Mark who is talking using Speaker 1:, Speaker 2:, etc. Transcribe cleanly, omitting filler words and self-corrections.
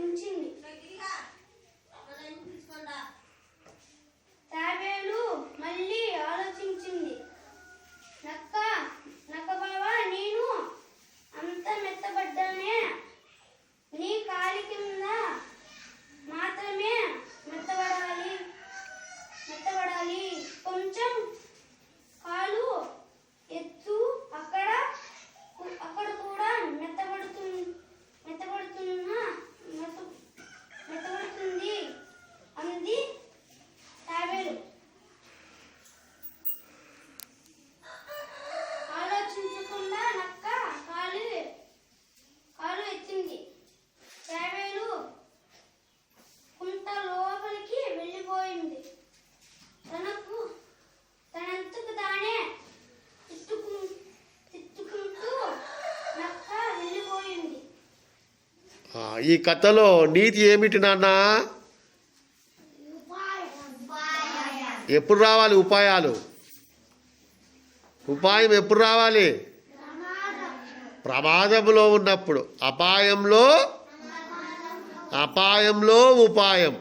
Speaker 1: ఉంచింది. తాబేలు మళ్ళీ ఆలోచించింది. నక్క బావా, నేను అంత మెత్తబడ్డానే, నీ కాలి కింద మాత్రమే మెత్తబడాలి. కొంచెం కాలు ఎత్తు, అక్కడ కూడా మెత్తబడుతుంది అంది తాబేలు. ఆలోచించకుండా నక్క కాలు ఎత్తింది. తాబేలు కుంట లోపలికి వెళ్ళిపోయింది. తనంతకు తానే తిట్టుకుంటూ నక్క వెళ్ళిపోయింది.
Speaker 2: ఈ కథలో నీతి ఏమిటి నాన్న? ఎప్పుడు రావాలి ఉపాయాలు? ఉపాయం ఎప్పుడు రావాలి? ప్రమాదంలో ఉన్నప్పుడు. అపాయంలో ఉపాయం.